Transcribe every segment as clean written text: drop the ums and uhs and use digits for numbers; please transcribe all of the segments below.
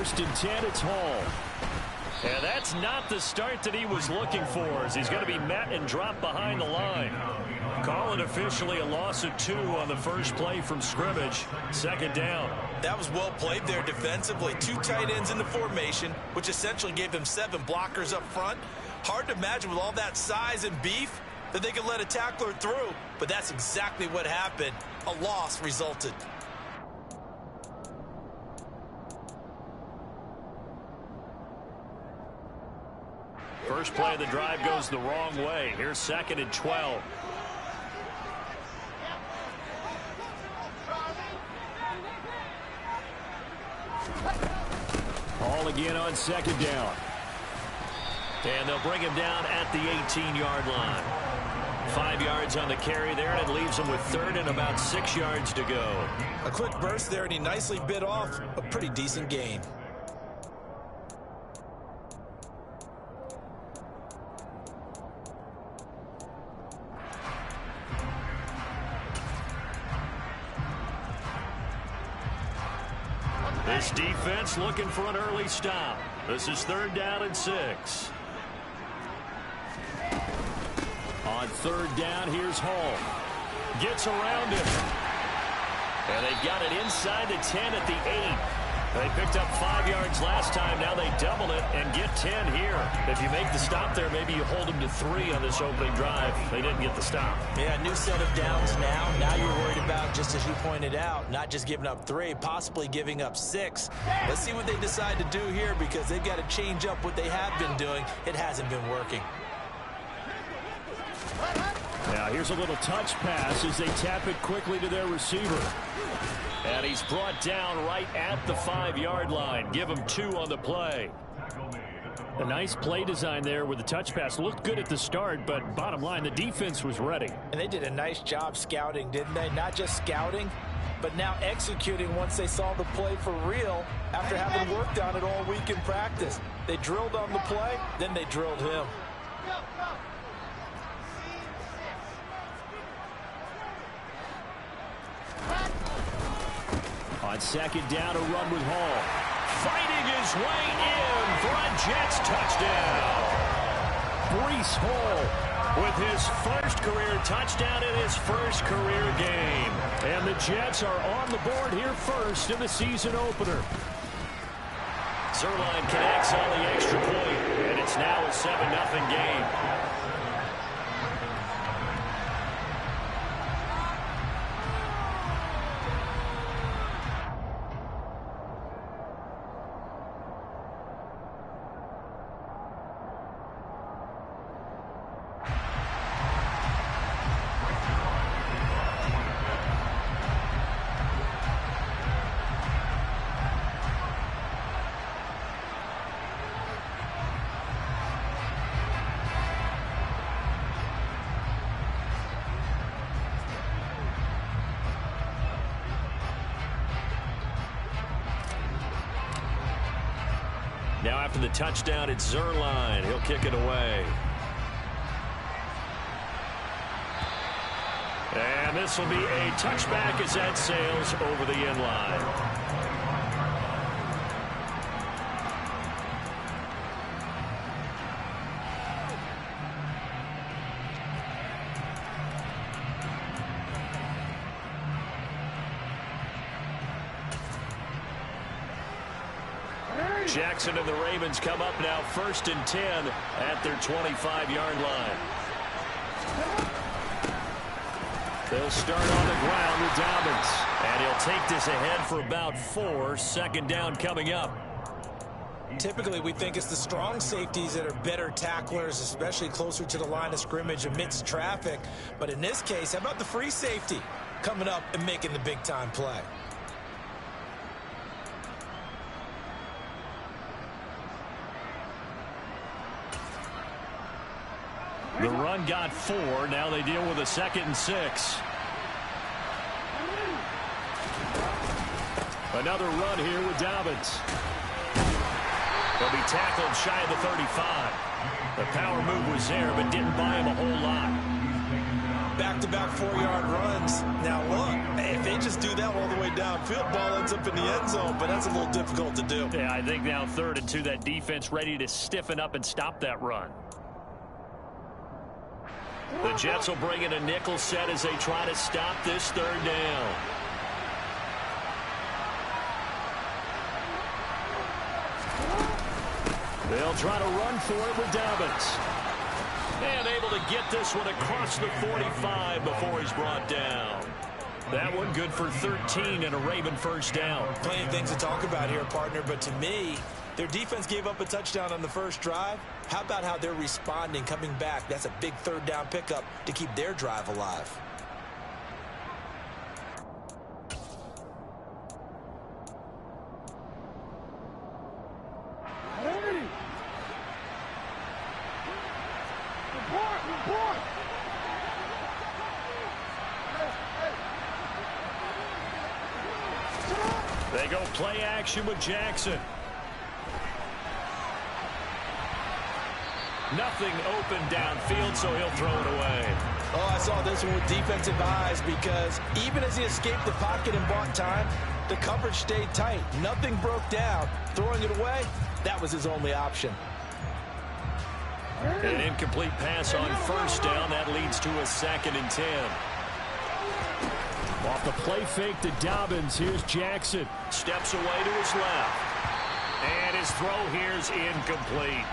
first and 10, it's Hall. And that's not the start that he was looking for, as he's going to be met and dropped behind the line. Call it officially a loss of 2 on the first play from scrimmage. Second down. That was well played there defensively. 2 tight ends in the formation, which essentially gave them 7 blockers up front. Hard to imagine with all that size and beef that they could let a tackler through, but that's exactly what happened. A loss resulted. First play of the drive goes the wrong way. Here's second and 12. Hall again on second down. And they'll bring him down at the 18-yard line. 5 yards on the carry there, and it leaves him with third and about 6 yards to go. A quick burst there, and he nicely bit off a pretty decent gain. This defense looking for an early stop. This is third down and 6. On third down, here's Hall. Gets around him. And they've got it inside the 10 at the 8. They picked up 5 yards last time. Now they double it and get 10 here. If you make the stop there, maybe you hold them to 3 on this opening drive. They didn't get the stop. Yeah, new set of downs now. Now you're worried about, just as you pointed out, not just giving up 3, possibly giving up 6. Let's see what they decide to do here, because they've got to change up what they have been doing. It hasn't been working. Now here's a little touch pass as they tap it quickly to their receiver. And he's brought down right at the 5-yard line. Give him 2 on the play. A nice play design there with the touch pass. Looked good at the start, but bottom line, the defense was ready. And they did a nice job scouting, didn't they? Not just scouting, but now executing once they saw the play for real after having worked on it all week in practice. They drilled on the play, then they drilled him. On second down, a run with Hall. Fighting his way in for a Jets touchdown. Breece Hall with his first career touchdown in his first career game. And the Jets are on the board here first in the season opener. Zuerlein connects on the extra point, and it's now a 7-0 game. Now after the touchdown, it's Zuerlein. He'll kick it away. And this will be a touchback as that sails over the end line. Jackson and the Ravens come up now first and 10 at their 25-yard line. They'll start on the ground with Dobbins. And he'll take this ahead for about 4. Second down coming up. Typically, we think it's the strong safeties that are better tacklers, especially closer to the line of scrimmage amidst traffic. But in this case, how about the free safety coming up and making the big-time play? The run got 4. Now they deal with a 2nd and 6. Another run here with Dobbins. He'll be tackled shy of the 35. The power move was there, but didn't buy him a whole lot. back-to-back 4-yard runs. Now, look, if they just do that all the way downfield, ball ends up in the end zone, but that's a little difficult to do. Yeah, I think now 3rd and 2, that defense ready to stiffen up and stop that run. The Jets will bring in a nickel set as they try to stop this 3rd down. They'll try to run for it with Dobbins. And able to get this one across the 45 before he's brought down. That one good for 13 and a Raven first down. Plenty of things to talk about here, partner, but to me, their defense gave up a touchdown on the first drive. How about how they're responding, coming back? That's a big 3rd down pickup to keep their drive alive. They go play action with Jackson. Nothing open downfield, so he'll throw it away. Oh, I saw this one with defensive eyes because even as he escaped the pocket and bought time, the coverage stayed tight. Nothing broke down. Throwing it away, that was his only option. An incomplete pass on first down. That leads to a 2nd and 10. Off the play fake to Dobbins. Here's Jackson. Steps away to his left. And his throw here's incomplete.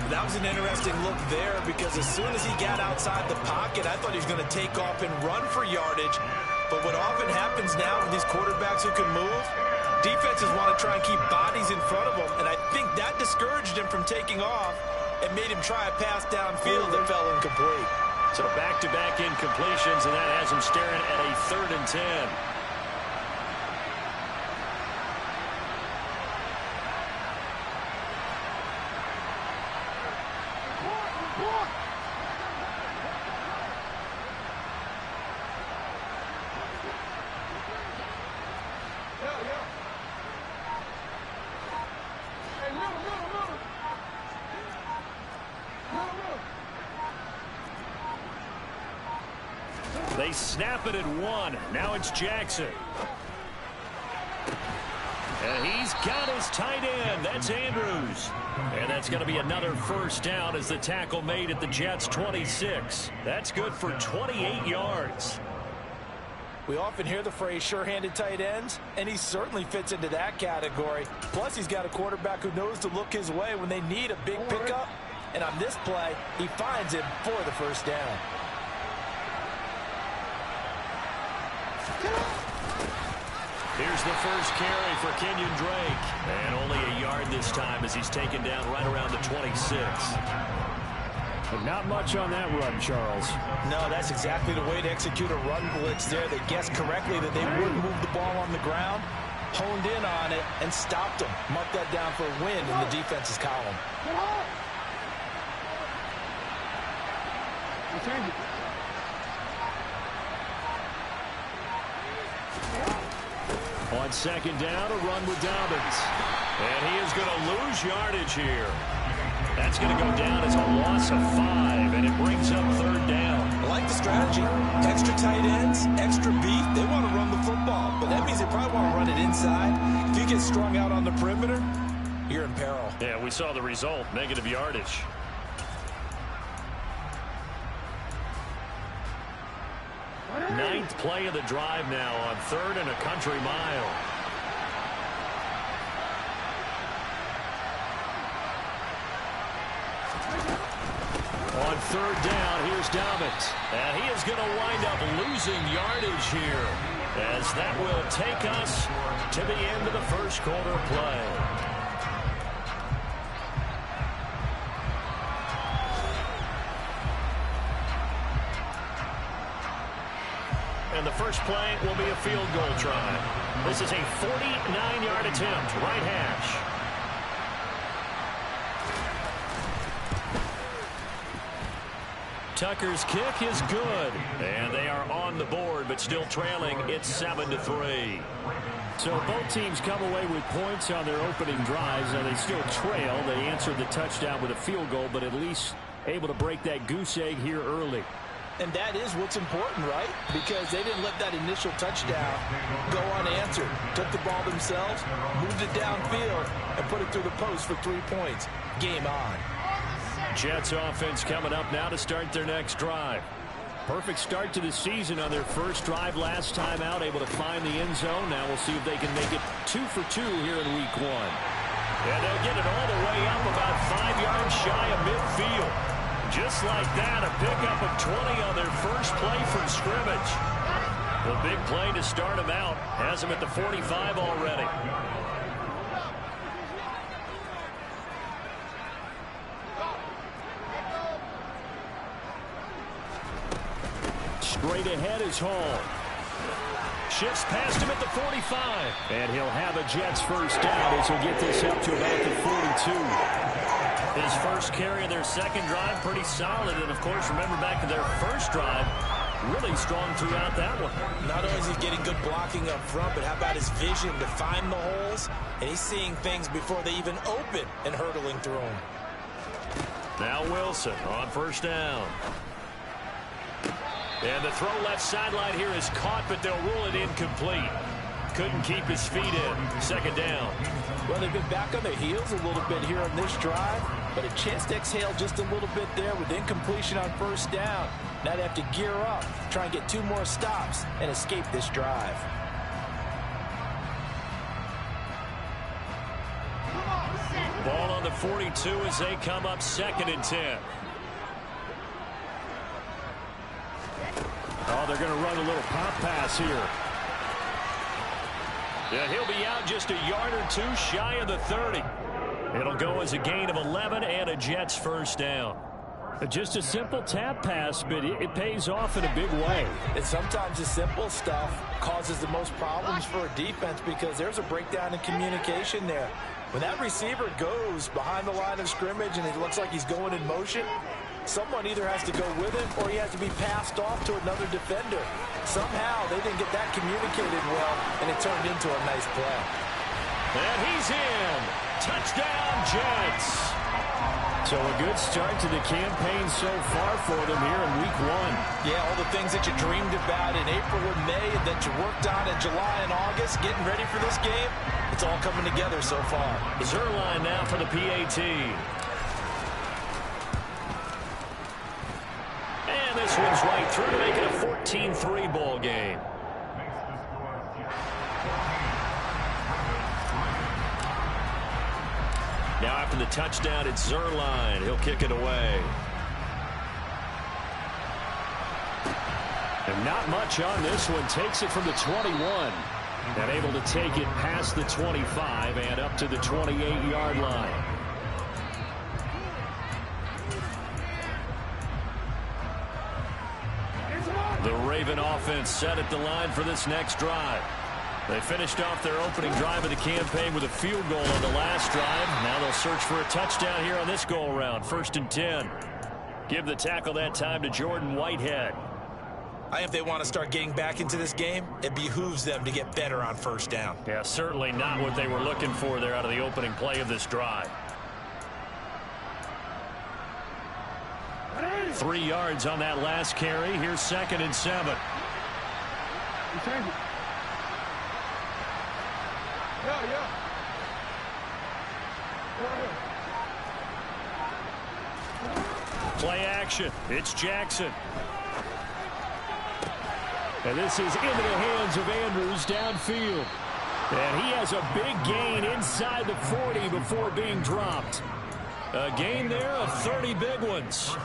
That was an interesting look there because as soon as he got outside the pocket, I thought he was going to take off and run for yardage. But what often happens now with these quarterbacks who can move, defenses want to try and keep bodies in front of them. And I think that discouraged him from taking off and made him try a pass downfield that fell incomplete. So back-to-back incompletions, and that has him staring at a 3rd and 10. They snap it at 1. Now it's Jackson. And he's got his tight end. That's Andrews. And that's going to be another first down as the tackle made at the Jets' 26. That's good for 28 yards. We often hear the phrase sure-handed tight ends, and he certainly fits into that category. Plus, he's got a quarterback who knows to look his way when they need a big pickup. And on this play, he finds him for the first down. Here's the first carry for Kenyon Drake. And only a yard this time as he's taken down right around the 26. But not much on that run, Charles. No, that's exactly the way to execute a run blitz there. They guessed correctly that they wouldn't move the ball on the ground, honed in on it, and stopped them. Mark that down for a win in the defense's column. On second down, a run with Dobbins. And he is going to lose yardage here. That's going to go down as a loss of 5, and it brings up 3rd down. I like the strategy. Extra tight ends, extra beef. They want to run the football, but that means they probably want to run it inside. If you get strung out on the perimeter, you're in peril. Yeah, we saw the result, negative yardage. Ninth play of the drive now on 3rd and a country mile. On 3rd down, here's Dobbins. And he is going to wind up losing yardage here, as that will take us to the end of the first quarter play. And the first play will be a field goal try. This is a 49-yard attempt, right hash. Tucker's kick is good. And they are on the board, but still trailing. It's 7-3. So both teams come away with points on their opening drives, and they still trail. They answered the touchdown with a field goal, but at least able to break that goose egg here early. And that is what's important, right? Because they didn't let that initial touchdown go unanswered. Took the ball themselves, moved it downfield, and put it through the post for 3 points. Game on. Jets offense coming up now to start their next drive. Perfect start to the season on their first drive last time out, able to find the end zone. Now we'll see if they can make it 2 for 2 here in week 1. And they'll get it all the way up about 5 yards shy of midfield. Just like that, a pickup of 20 on their first play from scrimmage. The big play to start them out has them at the 45 already. Straight ahead is Hall. Shifts past him at the 45. And he'll have a Jets first down as he'll get this up to about the 42. His first carry of their second drive, pretty solid. And, of course, remember back to their first drive, really strong throughout that one. Not only is he getting good blocking up front, but how about his vision to find the holes? And he's seeing things before they even open and hurtling through them. Now Wilson on first down. And the throw left sideline here is caught, but they'll rule it incomplete. Couldn't keep his feet in. Second down. Well, they've been back on their heels a little bit here on this drive, but a chance to exhale just a little bit there with incompletion on first down. Now they have to gear up, try and get 2 more stops, and escape this drive. Ball on the 42 as they come up 2nd and 10. Oh, they're going to run a little pop pass here. Yeah, he'll be out just a yard or 2 shy of the 30. It'll go as a gain of 11 and a Jets first down. Just a simple tap pass, but it pays off in a big way. And sometimes the simple stuff causes the most problems for a defense because there's a breakdown in communication there. When that receiver goes behind the line of scrimmage and it looks like he's going in motion, someone either has to go with him or he has to be passed off to another defender. Somehow they didn't get that communicated well, and it turned into a nice play. And he's in. Touchdown, Jets. So a good start to the campaign so far for them here in week 1. Yeah, all the things that you dreamed about in April and May and that you worked on in July and August, getting ready for this game, it's all coming together so far. Zuerlein now for the PAT. And this one's right through to make it a 14-3 ball game. Now after the touchdown, it's Zuerlein. He'll kick it away. And not much on this one. Takes it from the 21. And able to take it past the 25 and up to the 28-yard line. The Raven offense set at the line for this next drive. They finished off their opening drive of the campaign with a field goal on the last drive. Now they'll search for a touchdown here on this go-around. 1st and 10. Give the tackle that time to Jordan Whitehead. If they want to start getting back into this game, it behooves them to get better on first down. Yeah, certainly not what they were looking for there out of the opening play of this drive. 3 yards on that last carry. Here's 2nd and 7. Play action. It's Jackson. And this is into the hands of Andrews downfield. And he has a big gain inside the 40 before being dropped. A gain there of 30 big ones.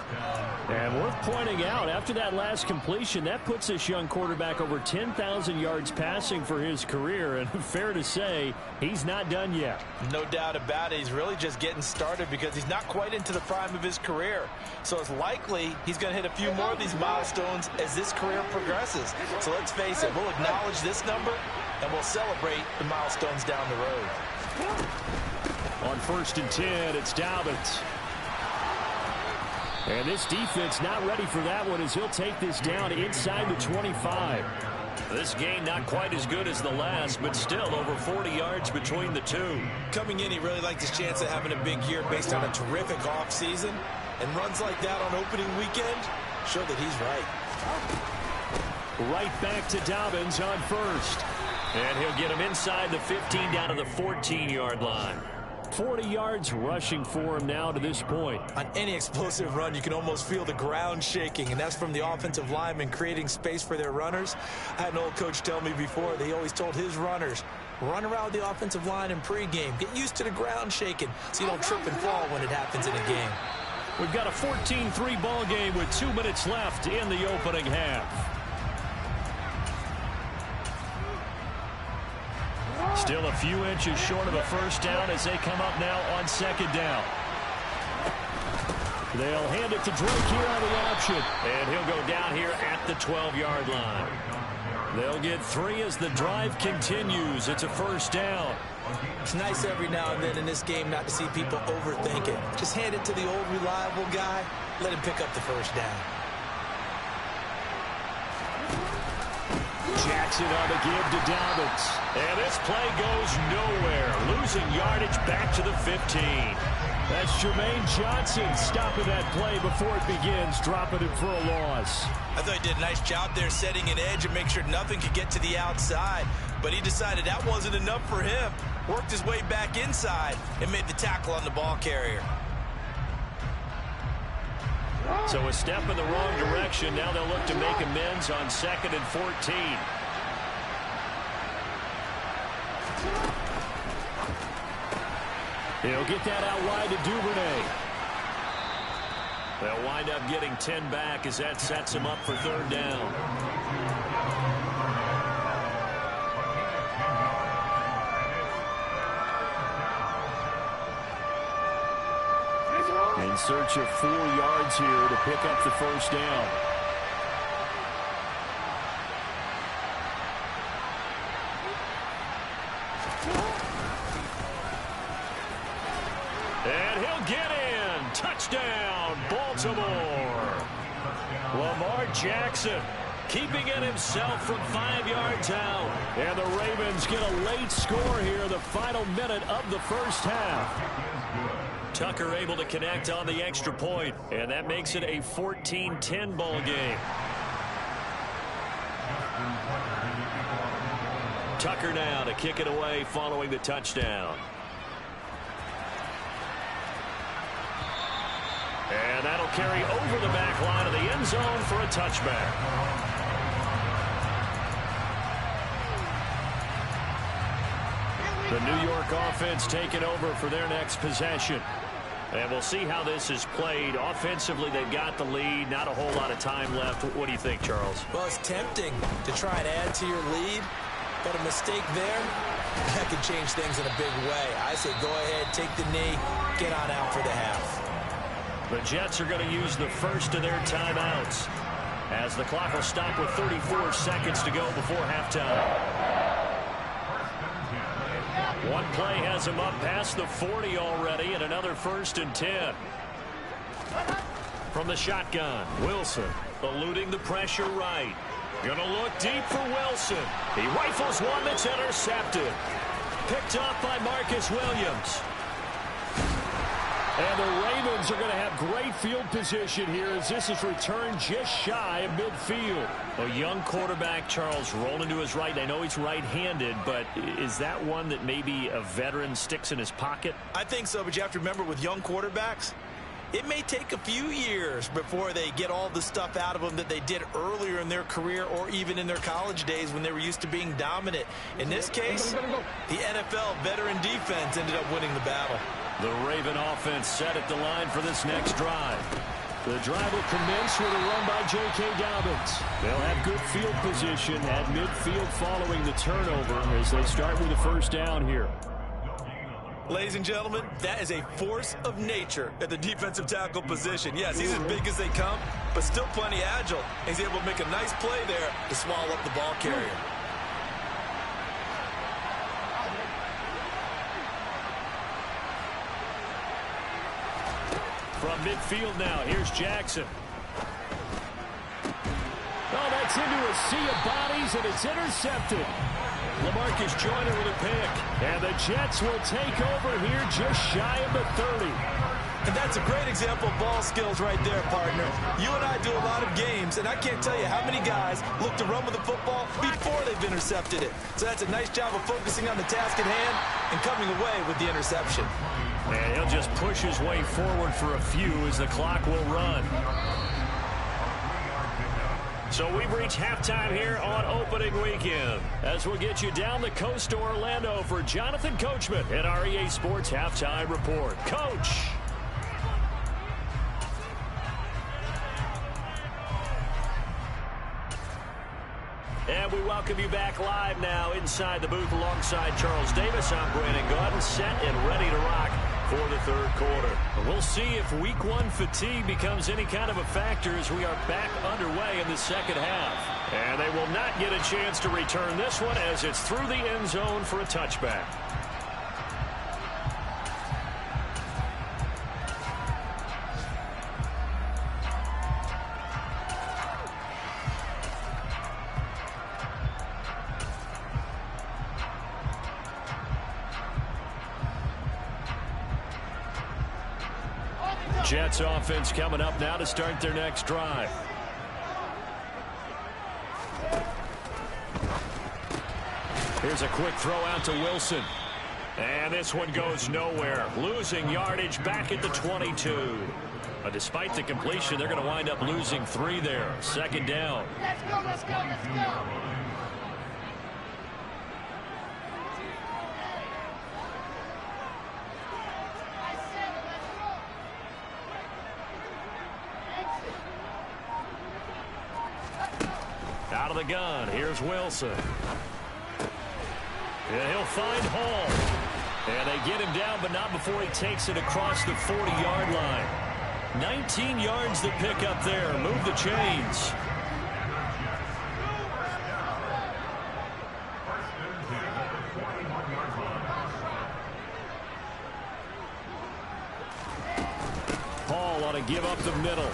And worth pointing out, after that last completion, that puts this young quarterback over 10,000 yards passing for his career. And fair to say, he's not done yet. No doubt about it. He's really just getting started because he's not quite into the prime of his career. So it's likely he's going to hit a few more of these milestones as this career progresses. So let's face it, we'll acknowledge this number and we'll celebrate the milestones down the road. On 1st and 10, it's Dobbins. And this defense not ready for that one as he'll take this down inside the 25. This game not quite as good as the last, but still over 40 yards between the two. Coming in, he really liked his chance of having a big year based on a terrific offseason. And runs like that on opening weekend show that he's right. Right back to Dobbins on first. And he'll get him inside the 15 down to the 14-yard line. 40 yards rushing for him now to this point. On any explosive run, you can almost feel the ground shaking, and that's from the offensive linemen creating space for their runners. I had an old coach tell me before, they always told his runners, run around the offensive line in pregame. Get used to the ground shaking so you don't trip and fall when it happens in a game. We've got a 14-3 ball game with 2 minutes left in the opening half. Still a few inches short of a first down as they come up now on second down. They'll hand it to Drake here on the option. And he'll go down here at the 12-yard line. They'll get 3 as the drive continues. It's a first down. It's nice every now and then in this game not to see people overthink it. Just hand it to the old reliable guy. Let him pick up the first down. Jackson on the give to Dobbins. And this play goes nowhere. Losing yardage back to the 15. That's Jermaine Johnson stopping that play before it begins, dropping it for a loss. I thought he did a nice job there setting an edge and make sure nothing could get to the outside. But he decided that wasn't enough for him. Worked his way back inside and made the tackle on the ball carrier. So a step in the wrong direction. Now they'll look to make amends on 2nd and 14. He'll get that out wide to Duvernay. They'll wind up getting 10 back as that sets him up for third down. In search of 4 yards here to pick up the first down. And he'll get in. Touchdown, Baltimore. Lamar Jackson keeping it himself from 5 yards out. And the Ravens get a late score here, the final minute of the first half. Tucker able to connect on the extra point, and that makes it a 14-10 ball game. Tucker now to kick it away following the touchdown. And that'll carry over the back line of the end zone for a touchback. The New York offense taking over for their next possession. And we'll see how this is played. Offensively, they've got the lead. Not a whole lot of time left. What do you think, Charles? Well, it's tempting to try and add to your lead, but a mistake there, that could change things in a big way. I say go ahead, take the knee, get on out for the half. The Jets are going to use the first of their timeouts as the clock will stop with 34 seconds to go before halftime. One play has him up past the 40 already, and another 1st and 10. From the shotgun, Wilson eluding the pressure right. Going to look deep for Wilson. He rifles one that's intercepted. Picked off by Marcus Williams. And the Ravens are going to have great field position here as this is returned just shy of midfield. A young quarterback, Charles, rolling to his right. I know he's right-handed, but is that one that maybe a veteran sticks in his pocket? I think so, but you have to remember with young quarterbacks, it may take a few years before they get all the stuff out of them that they did earlier in their career or even in their college days when they were used to being dominant. In this case, the NFL veteran defense ended up winning the battle. The Raven offense set at the line for this next drive. The drive will commence with a run by J.K. Dobbins. They'll have good field position at midfield following the turnover as they start with the first down here. Ladies and gentlemen, that is a force of nature at the defensive tackle position. Yes, he's as big as they come, but still plenty agile. He's able to make a nice play there to swallow up the ball carrier. From midfield now, here's Jackson. Oh, that's into a sea of bodies, and it's intercepted. LaMarcus Joyner with a pick. And the Jets will take over here just shy of the 30. And that's a great example of ball skills right there, partner. You and I do a lot of games, and I can't tell you how many guys look to run with the football before they've intercepted it. So that's a nice job of focusing on the task at hand and coming away with the interception. And he'll just push his way forward for a few as the clock will run. So we've reached halftime here on opening weekend as we'll get you down the coast to Orlando for Jonathan Coachman at our EA Sports Halftime Report. Coach. And we welcome you back live now inside the booth alongside Charles Davis. I'm Brandon Gaudin, set and ready to rock for the third quarter. We'll see if week one fatigue becomes any kind of a factor as we are back underway in the second half. And they will not get a chance to return this one as it's through the end zone for a touchback. Jets offense coming up now to start their next drive. Here's a quick throw out to Wilson. And this one goes nowhere. Losing yardage back at the 22. But despite the completion, they're going to wind up losing 3 there. Second down. Let's go, let's go, let's go. Out of the gun, here's Wilson. And he'll find Hall. And they get him down, but not before he takes it across the 40-yard line. 19 yards to pick up there. Move the chains. Hall ought to give up the middle.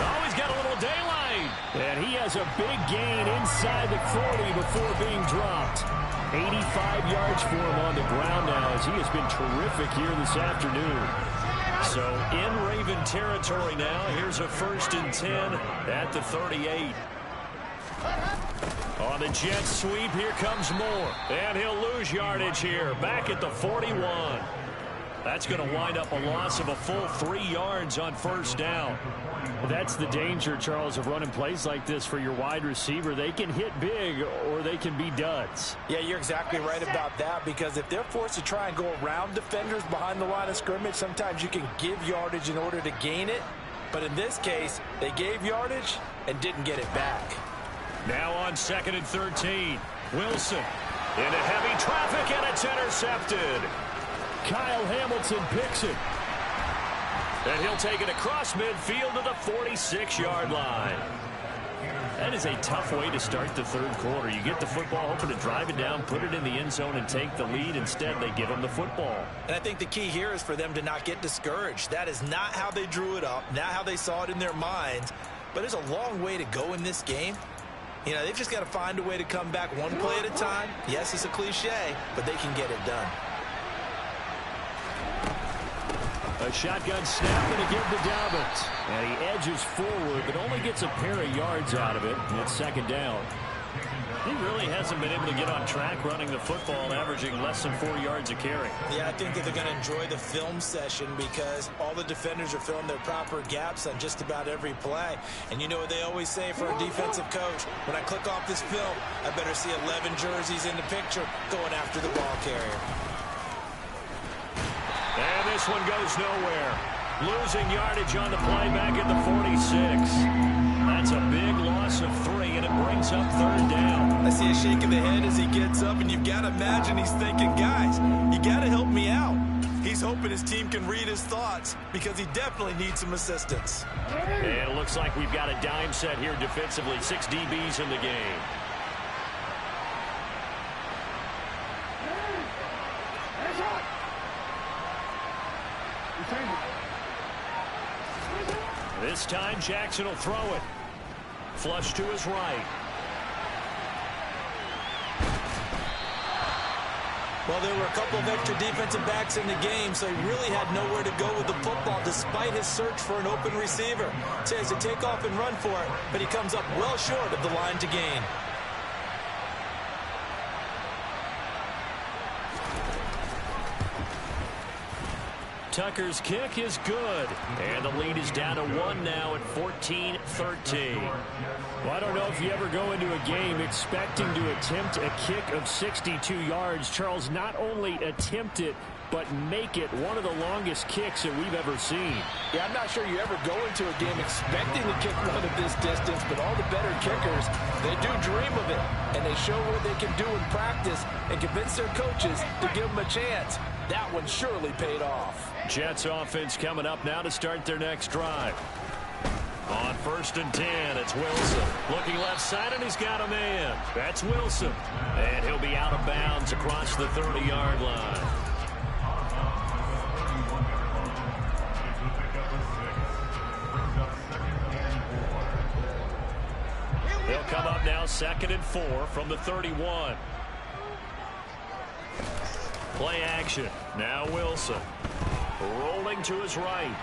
Oh, he's got a little daylight. And he has a big gain inside the 40 before being dropped. 85 yards for him on the ground now as he has been terrific here this afternoon. So in Raven territory now. Here's a 1st and 10 at the 38. On the Jets sweep, here comes Moore. And he'll lose yardage here. Back at the 41. That's going to wind up a loss of a full 3 yards on 1st down. Well, that's the danger, Charles, of running plays like this for your wide receiver. They can hit big or they can be duds. Yeah, you're exactly right about that, because if they're forced to try and go around defenders behind the line of scrimmage, sometimes you can give yardage in order to gain it. But in this case, they gave yardage and didn't get it back. Now on 2nd and 13. Wilson into heavy traffic, and it's intercepted. Kyle Hamilton picks it. And he'll take it across midfield to the 46-yard line. That is a tough way to start the third quarter. You get the football, hoping to drive it down, put it in the end zone, and take the lead. Instead, they give them the football. And I think the key here is for them to not get discouraged. That is not how they drew it up, not how they saw it in their minds. But there's a long way to go in this game. You know, they've just got to find a way to come back one play at a time. Yes, it's a cliche, but they can get it done. A shotgun snap and a give to Dobbins. And he edges forward, but only gets a pair of yards out of it. And it's 2nd down. He really hasn't been able to get on track running the football, averaging less than 4 yards a carry. Yeah, I think that they're going to enjoy the film session because all the defenders are filling their proper gaps on just about every play. And you know what they always say for a defensive coach? When I click off this film, I better see 11 jerseys in the picture going after the ball carrier. And this one goes nowhere. Losing yardage on the play back at the 46. That's a big loss of 3, and it brings up 3rd down. I see a shake of the head as he gets up, and you've got to imagine he's thinking, guys, you got to help me out. He's hoping his team can read his thoughts because he definitely needs some assistance. And it looks like we've got a dime set here defensively. 6 DBs in the game. This time Jackson will throw it. Flush to his right. Well, there were a couple of extra defensive backs in the game, so he really had nowhere to go with the football despite his search for an open receiver. So he has to take off and run for it, but he comes up well short of the line to gain. Tucker's kick is good, and the lead is down to 1 now at 14-13. Well, I don't know if you ever go into a game expecting to attempt a kick of 62 yards. Charles, not only attempt it, but make it one of the longest kicks that we've ever seen. Yeah, I'm not sure you ever go into a game expecting to kick one of this distance, but all the better kickers, they do dream of it, and they show what they can do in practice and convince their coaches to give them a chance. That one surely paid off. Jets offense coming up now to start their next drive. On 1st and 10, it's Wilson. Looking left side, and he's got a man. That's Wilson. And he'll be out of bounds across the 30-yard line. They'll come up now 2nd and 4 from the 31. Play action. Now Wilson. Rolling to his right.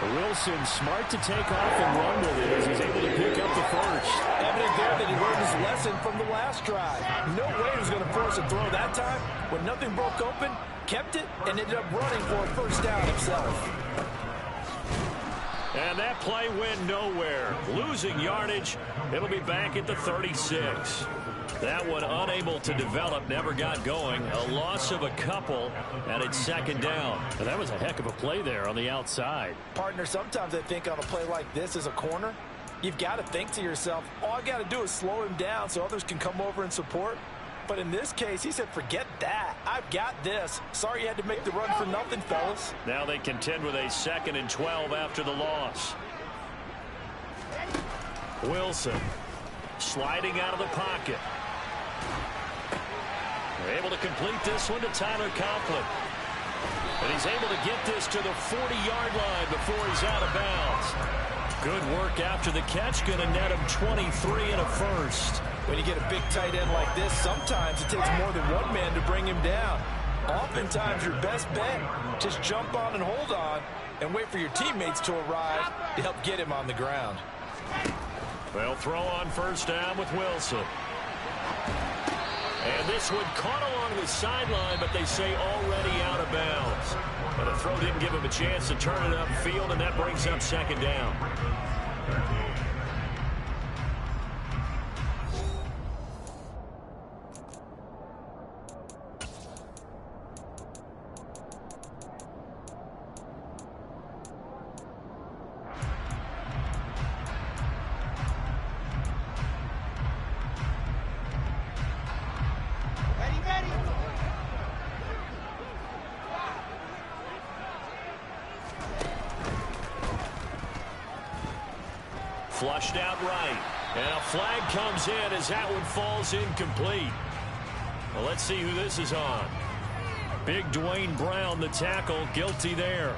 Wilson smart to take off and run with it as he's able to pick up the first. Evident there that he learned his lesson from the last drive. No way he was going to force a throw that time. When nothing broke open, kept it, and ended up running for a first down himself. And that play went nowhere. Losing yardage. It'll be back at the 36. That one unable to develop, never got going. A loss of a couple, and it's 2nd down. And that was a heck of a play there on the outside. Partner, sometimes I think on a play like this as a corner, you've got to think to yourself, all I got to do is slow him down so others can come over and support. But in this case, he said, forget that. I've got this. Sorry you had to make the run for nothing, fellas. Now they contend with a 2nd and 12 after the loss. Wilson sliding out of the pocket. They're able to complete this one to Tyler Conklin. And he's able to get this to the 40-yard line before he's out of bounds. Good work after the catch. Going to net him 23 and a first. When you get a big tight end like this, sometimes it takes more than one man to bring him down. Oftentimes, your best bet, just jump on and hold on and wait for your teammates to arrive to help get him on the ground. They'll throw on 1st down with Wilson. And this one caught along the sideline, but they say already out of bounds. And the throw didn't give him a chance to turn it upfield, and that brings up 2nd down. Flushed out right. And a flag comes in as that one falls incomplete. Well, let's see who this is on. Big Dwayne Brown, the tackle, guilty there.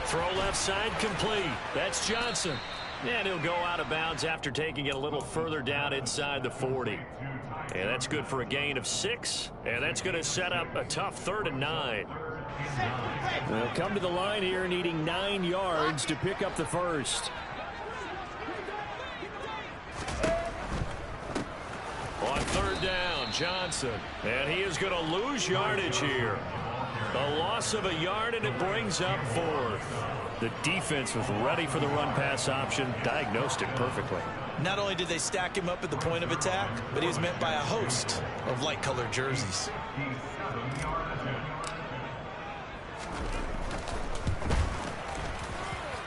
Throw left side complete. That's Johnson. And he'll go out of bounds after taking it a little further down inside the 40. And that's good for a gain of 6. And that's going to set up a tough 3rd and 9. They'll come to the line here needing 9 yards to pick up the first. On 3rd down, Johnson. And he is going to lose yardage here. A loss of a yard, and it brings up 4th. The defense was ready for the run-pass option, diagnosed it perfectly. Not only did they stack him up at the point of attack, but he was met by a host of light-colored jerseys.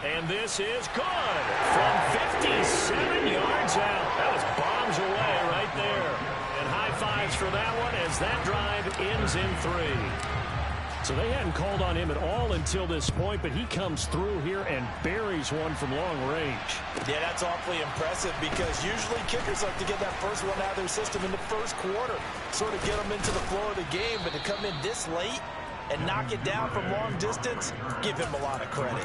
And this is good from 57 yards out. That was bombs away right there. And high fives for that one as that drive ends in 3. So they hadn't called on him at all until this point, but he comes through here and buries one from long range. Yeah, that's awfully impressive because usually kickers like to get that first one out of their system in the first quarter, sort of get them into the flow of the game, but to come in this late and knock it down from long distance, give him a lot of credit.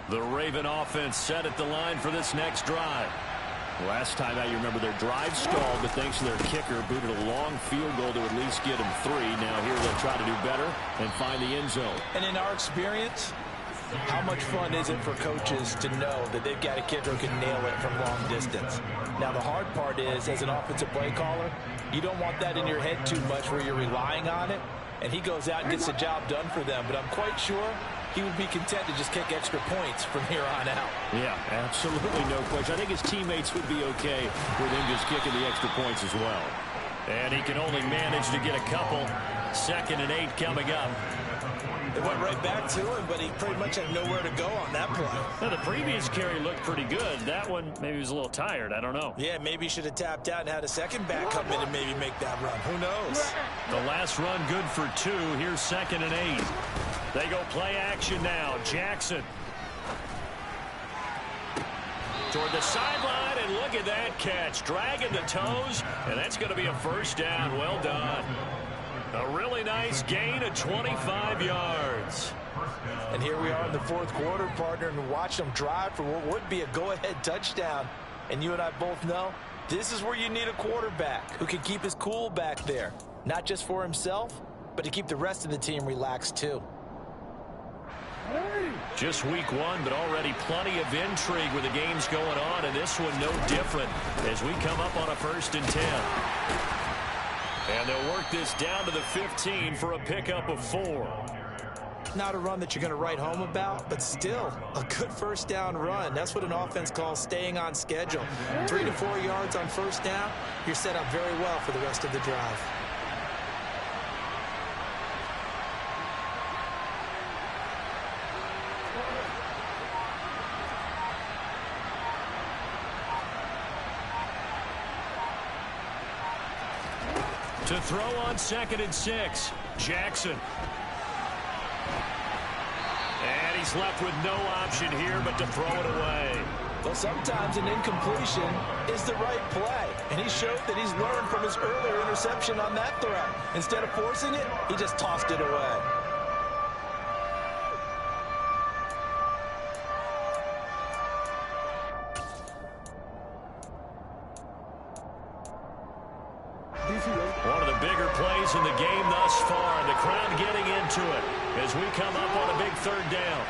The Raven offense set at the line for this next drive. Last time out, you remember their drive stalled, but thanks to their kicker, booted a long field goal to at least get them 3. Now here they'll try to do better and find the end zone. And in our experience, how much fun is it for coaches to know that they've got a kicker who can nail it from long distance? Now, the hard part is, as an offensive play caller, you don't want that in your head too much where you're relying on it, and he goes out and gets the job done for them. But I'm quite sure he would be content to just kick extra points from here on out. Yeah, absolutely no question. I think his teammates would be okay with him just kicking the extra points as well. And he can only manage to get a couple. 2nd and 8 coming up. It went right back to him, but he pretty much had nowhere to go on that play. Now, the previous carry looked pretty good. That one, maybe he was a little tired. I don't know. Yeah, maybe he should have tapped out and had a second back come in and maybe make that run. Who knows? The last run good for 2. Here's 2nd and 8. They go play action now. Jackson toward the sideline, and look at that catch. Dragging the toes, and that's going to be a first down. Well done. A really nice gain of 25 yards. And here we are in the 4th quarter, partner, and watch them drive for what would be a go-ahead touchdown. And you and I both know this is where you need a quarterback who can keep his cool back there. Not just for himself, but to keep the rest of the team relaxed too. Just week 1, but already plenty of intrigue with the games going on, and this one no different as we come up on a 1st and 10. And they'll work this down to the 15 for a pickup of 4. Not a run that you're going to write home about, but still a good first down run. That's what an offense calls staying on schedule. 3 to 4 yards on first down, you're set up very well for the rest of the drive. To throw on 2nd and 6, Jackson. And he's left with no option here but to throw it away. Well, sometimes an incompletion is the right play, and he showed that he's learned from his earlier interception on that throw. Instead of forcing it, he just tossed it away. One of the bigger plays in the game thus far, and the crowd getting into it as we come up on a big 3rd down.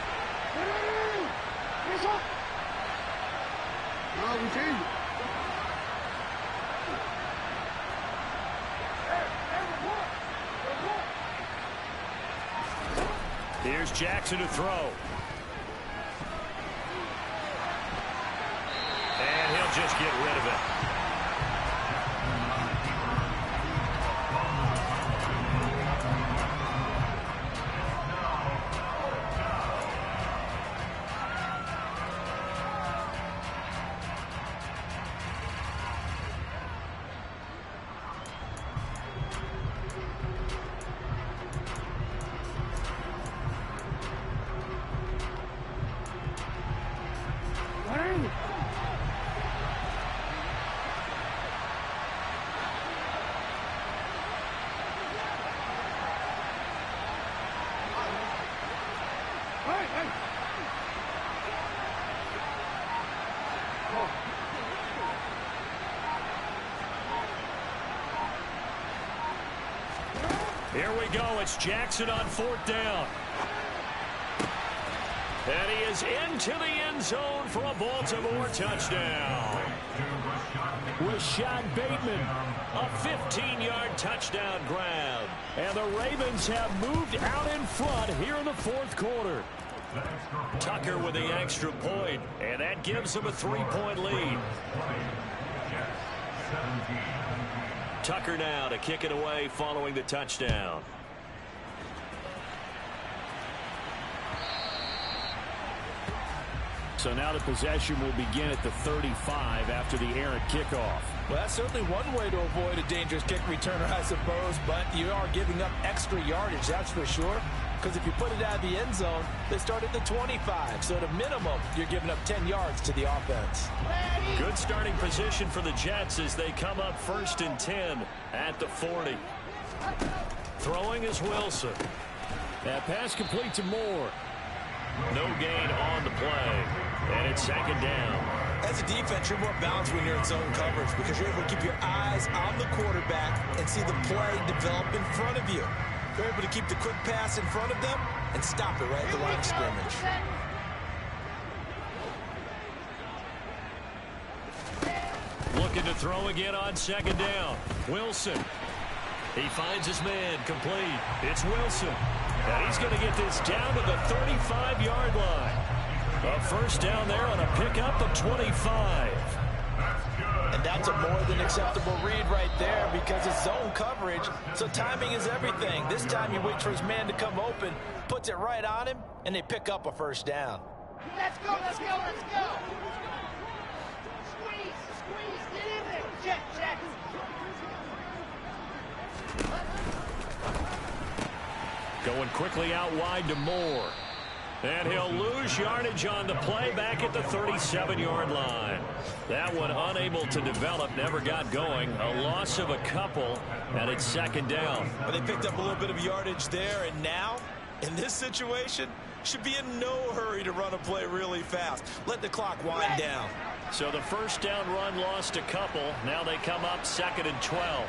Here's Jackson to throw. And he'll just get rid of it. Here we go. It's Jackson on 4th down. And he is into the end zone for a Baltimore touchdown. Rashad Bateman, a 15-yard touchdown grab. And the Ravens have moved out in front here in the fourth quarter. Tucker with the extra point, and that gives them a 3-point lead. Tucker now to kick it away following the touchdown. So now the possession will begin at the 35 after the errant kickoff. Well, that's certainly one way to avoid a dangerous kick returner, I suppose, but you are giving up extra yardage, that's for sure. Because if you put it out of the end zone, they start at the 25. So at a minimum, you're giving up 10 yards to the offense. Good starting position for the Jets as they come up 1st and 10 at the 40. Throwing is Wilson. That pass complete to Moore. No gain on the play. And it's 2nd down. As a defense, you're more balanced when you're in zone coverage because you're able to keep your eyes on the quarterback and see the play develop in front of you. You're able to keep the quick pass in front of them and stop it right at the line of scrimmage. Looking to throw again on 2nd down. Wilson. He finds his man complete. It's Wilson. And he's going to get this down to the 35-yard line. A 1st down there on a pickup of 25. And that's a more than acceptable read right there because it's zone coverage, so timing is everything. This time he waits for his man to come open, puts it right on him, and they pick up a 1st down. Let's go, let's go, let's go. Squeeze, squeeze, get in there. Check, check. Going quickly out wide to Moore. And he'll lose yardage on the play back at the 37-yard line. That one unable to develop, never got going. A loss of a couple, and it's 2nd down. But they picked up a little bit of yardage there, and now, in this situation, should be in no hurry to run a play really fast. Let the clock wind down. So the 1st down run lost a couple. Now they come up 2nd and 12.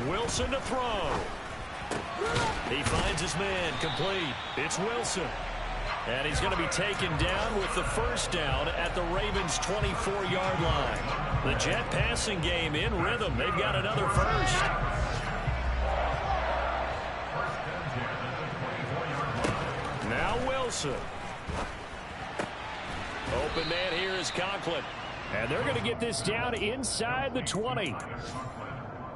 Wilson to throw. He finds his man complete. It's Wilson. And he's going to be taken down with the 1st down at the Ravens' 24-yard line. The Jet passing game in rhythm. They've got another 1st. Now Wilson. Open man here is Conklin. And they're going to get this down inside the 20.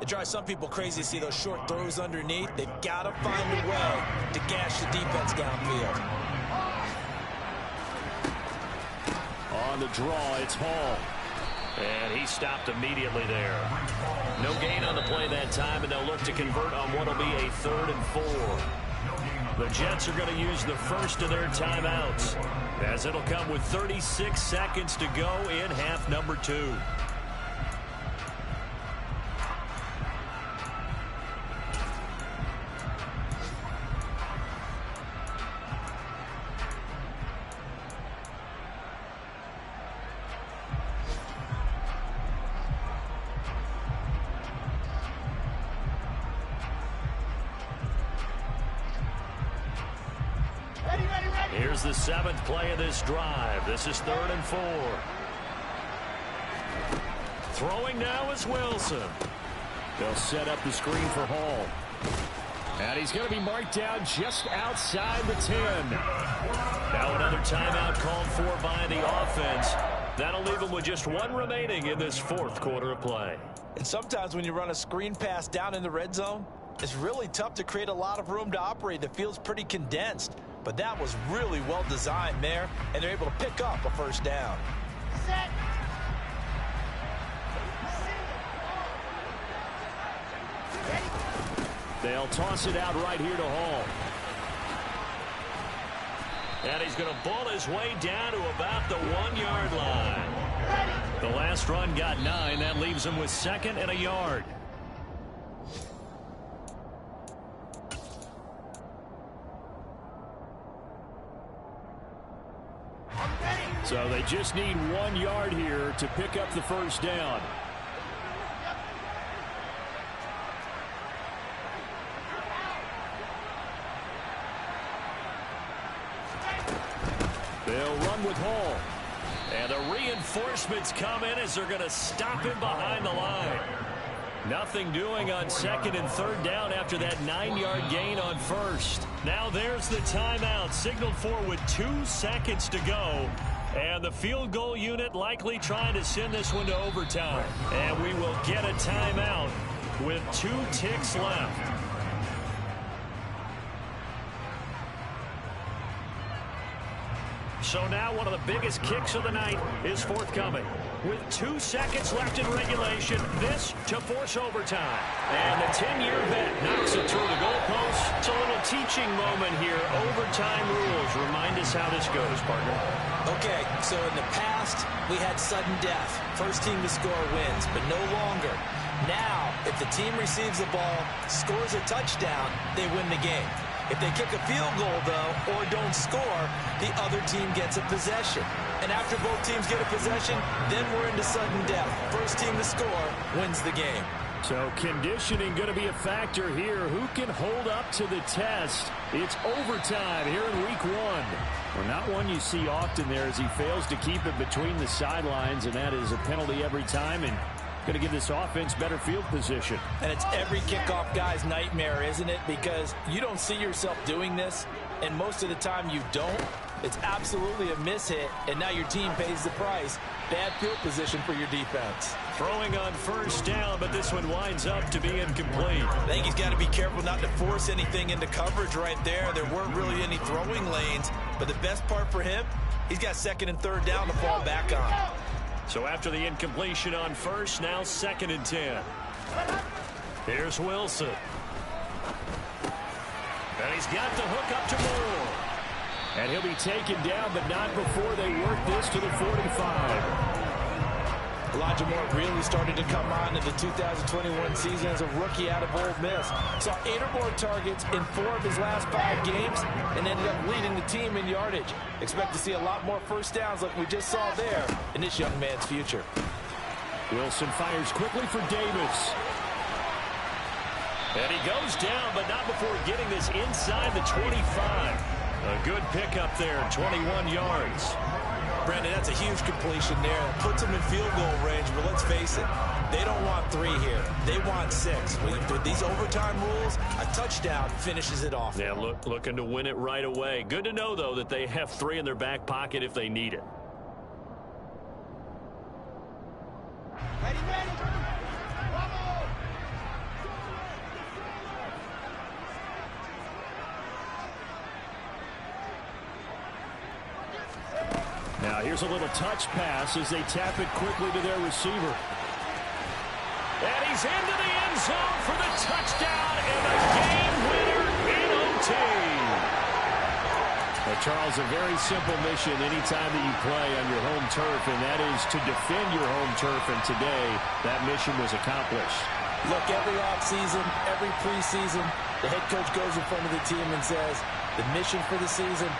It drives some people crazy to see those short throws underneath. They've got to find a way to gash the defense downfield. On the draw, it's Hall. And he stopped immediately there. No gain on the play that time, and they'll look to convert on what will be a 3rd and 4. The Jets are going to use the first of their timeouts, as it'll come with 36 seconds to go in half number 2. Here's the 7th play of this drive. This is 3rd and 4. Throwing now is Wilson. They'll set up the screen for Hall. And he's going to be marked down just outside the 10. Now another timeout called for by the offense. That'll leave them with just 1 remaining in this 4th quarter of play. And sometimes when you run a screen pass down in the red zone, it's really tough to create a lot of room to operate. The field's pretty condensed. But that was really well designed there, and they're able to pick up a 1st down. Set. They'll toss it out right here to Hall. And he's going to ball his way down to about the 1-yard line. The last run got 9. That leaves him with 2nd and a yard. So they just need 1 yard here to pick up the 1st down. with Hall. And the reinforcements come in as they're going to stop him behind the line. Nothing doing on 2nd and 3rd down after that 9-yard gain on 1st. Now there's the timeout, signaled for with 2 seconds to go. And the field goal unit likely trying to send this one to overtime. And we will get a timeout with 2 ticks left. So now one of the biggest kicks of the night is forthcoming. With 2 seconds left in regulation, this to force overtime. And the 10-year vet knocks it through the goalpost. It's a little teaching moment here. Overtime rules. Remind us how this goes, partner. Okay, so in the past, we had sudden death. First team to score wins, but no longer. Now, if the team receives the ball, scores a touchdown, they win the game. If they kick a field goal, though, or don't score, the other team gets a possession. And after both teams get a possession, then we're into sudden death. First team to score wins the game. So conditioning going to be a factor here. Who can hold up to the test? It's overtime here in week 1. Well, not one you see often there as he fails to keep it between the sidelines, and that is a penalty every time, and going to give this offense better field position. And it's every kickoff guy's nightmare, isn't it? Because you don't see yourself doing this, and most of the time you don't. It's absolutely a mishit, and now your team pays the price. Bad field position for your defense. Throwing on 1st down, but this one winds up to be incomplete. I think he's got to be careful not to force anything into coverage right there. There weren't really any throwing lanes, but the best part for him, he's got 2nd and 3rd down to fall back on. So after the incompletion on 1st, now 2nd and 10. Here's Wilson. And he's got the hook up to Moore. And he'll be taken down, but not before they work this to the 45. Elijah Moore really started to come on in the 2021 season as a rookie out of Ole Miss. Saw 8 or more targets in 4 of his last 5 games and ended up leading the team in yardage. Expect to see a lot more first downs like we just saw there in this young man's future. Wilson fires quickly for Davis. And he goes down, but not before getting this inside the 25. A good pickup there, 21 yards. Brandon, that's a huge completion there. Puts them in field goal range, but let's face it, they don't want 3 here. They want 6. With these overtime rules, a touchdown finishes it off. Yeah, looking to win it right away. Good to know, though, that they have 3 in their back pocket if they need it. Ready, ready. Now here's a little touch pass as they tap it quickly to their receiver. And he's into the end zone for the touchdown and a game winner in OT. Well, Charles, a very simple mission anytime that you play on your home turf, and that is to defend your home turf, and today that mission was accomplished. Look, every offseason, every preseason, the head coach goes in front of the team and says, the mission for the season,